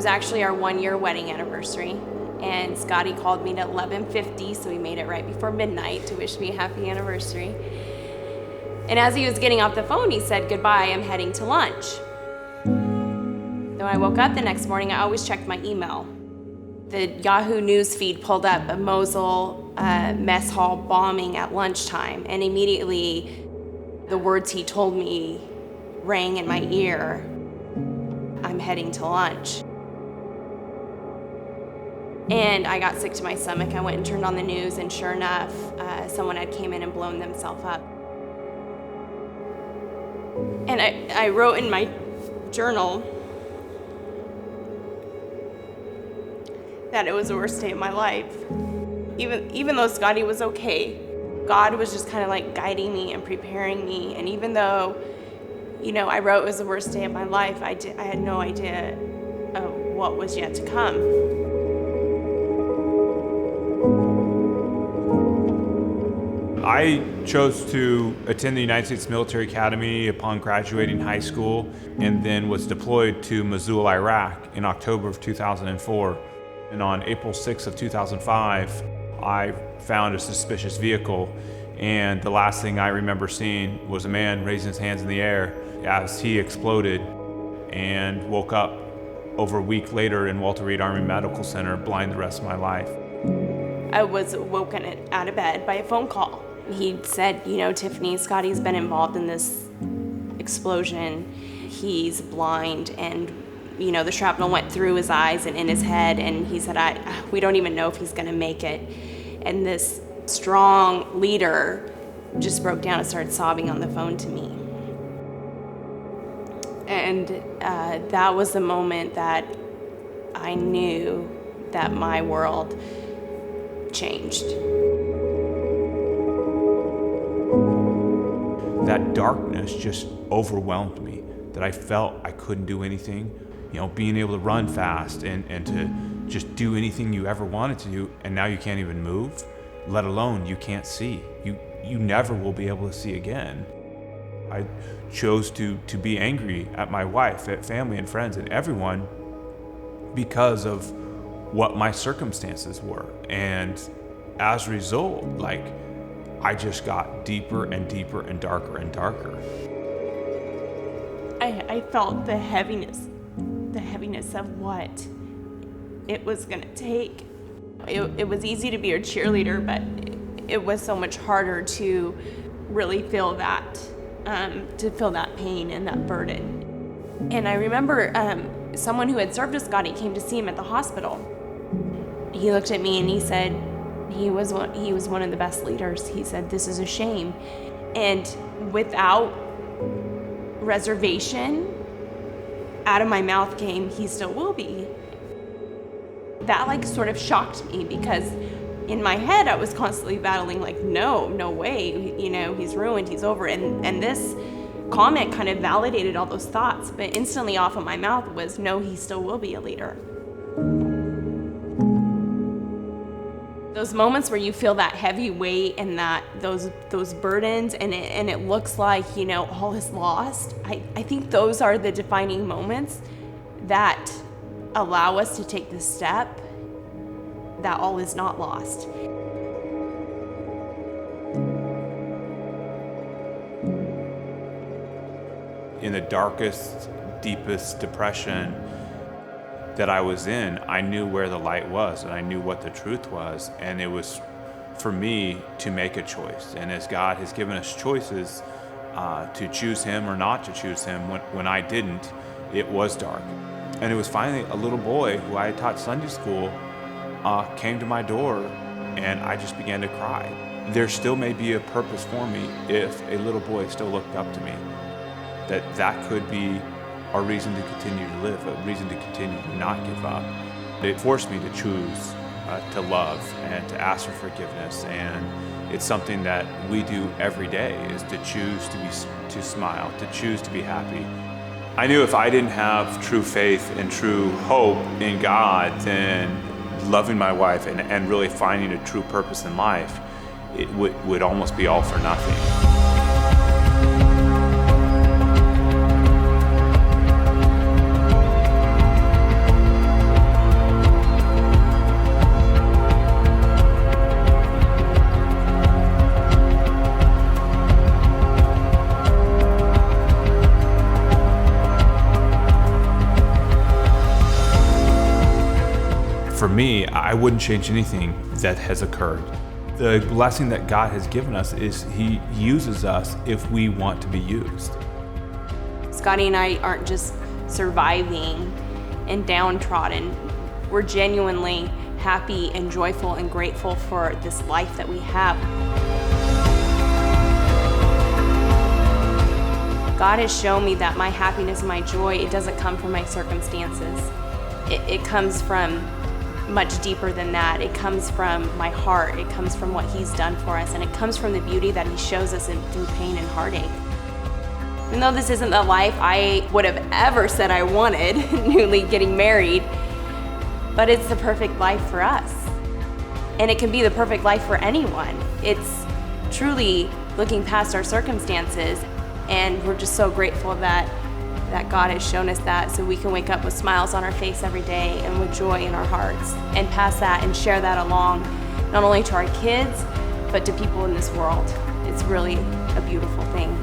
was actually our 1-year wedding anniversary, and Scotty called me at 11:50, so he made it right before midnight to wish me a happy anniversary. And as he was getting off the phone, he said, "Goodbye, I'm heading to lunch." When I woke up the next morning, I always checked my email. The Yahoo News feed pulled up a Mosul mess hall bombing at lunchtime, and immediately the words he told me rang in my ear. I'm heading to lunch. And I got sick to my stomach. I went and turned on the news, and sure enough, someone had came in and blown themselves up. And I wrote in my journal that it was the worst day of my life. Even though Scotty was okay, God was just kind of like guiding me and preparing me. And even though, I wrote it was the worst day of my life, I had no idea of what was yet to come. I chose to attend the United States Military Academy upon graduating high school, and then was deployed to Mosul, Iraq in October of 2004. And on April 6th of 2005, I found a suspicious vehicle, and the last thing I remember seeing was a man raising his hands in the air as he exploded, and woke up over a week later in Walter Reed Army Medical Center, blind the rest of my life. I was woken out of bed by a phone call. He said, Tiffany, Scotty's been involved in this explosion. He's blind, and the shrapnel went through his eyes and in his head, and he said, we don't even know if he's gonna make it. And this strong leader just broke down and started sobbing on the phone to me. And that was the moment that I knew that my world changed. That darkness just overwhelmed me, that I felt I couldn't do anything. Being able to run fast and to just do anything you ever wanted to do, and now you can't even move, let alone you can't see. You never will be able to see again. I chose to be angry at my wife, at family and friends and everyone because of what my circumstances were. And as a result, I just got deeper and deeper and darker and darker. I felt the heaviness of what it was gonna take. It was easy to be a cheerleader, but it was so much harder to really feel that pain and that burden. And I remember someone who had served with Scotty came to see him at the hospital. He looked at me and he said, he was one of the best leaders. He said, "This is a shame." And without reservation, out of my mouth came, "He still will be." That sort of shocked me, because in my head I was constantly battling no way, he's ruined, he's over. And this comment kind of validated all those thoughts, but instantly off of my mouth was, "No, he still will be a leader." Those moments where you feel that heavy weight and that those burdens, and it looks like all is lost. I think those are the defining moments that allow us to take the step that all is not lost. In the darkest, deepest depression that I was in, I knew where the light was, and I knew what the truth was, and it was for me to make a choice. And as God has given us choices to choose Him or not to choose Him, when I didn't, it was dark. And it was finally a little boy who I had taught Sunday school came to my door, and I just began to cry. There still may be a purpose for me if a little boy still looked up to me, that could be a reason to continue to live, a reason to continue to not give up. It forced me to choose to love and to ask for forgiveness, and it's something that we do every day, is to choose to smile, to choose to be happy. I knew if I didn't have true faith and true hope in God, then loving my wife and really finding a true purpose in life, it would almost be all for nothing. me, I wouldn't change anything that has occurred. The blessing that God has given us is He uses us if we want to be used. Scotty and I aren't just surviving and downtrodden. We're genuinely happy and joyful and grateful for this life that we have. God has shown me that my happiness and my joy, it doesn't come from my circumstances. It comes from much deeper than that. It comes from my heart. It comes from what He's done for us, and it comes from the beauty that He shows us through pain and heartache. Even though this isn't the life I would have ever said I wanted, newly getting married, but it's the perfect life for us. And it can be the perfect life for anyone. It's truly looking past our circumstances, and we're just so grateful that God has shown us that, so we can wake up with smiles on our face every day and with joy in our hearts, and pass that and share that along, not only to our kids, but to people in this world. It's really a beautiful thing.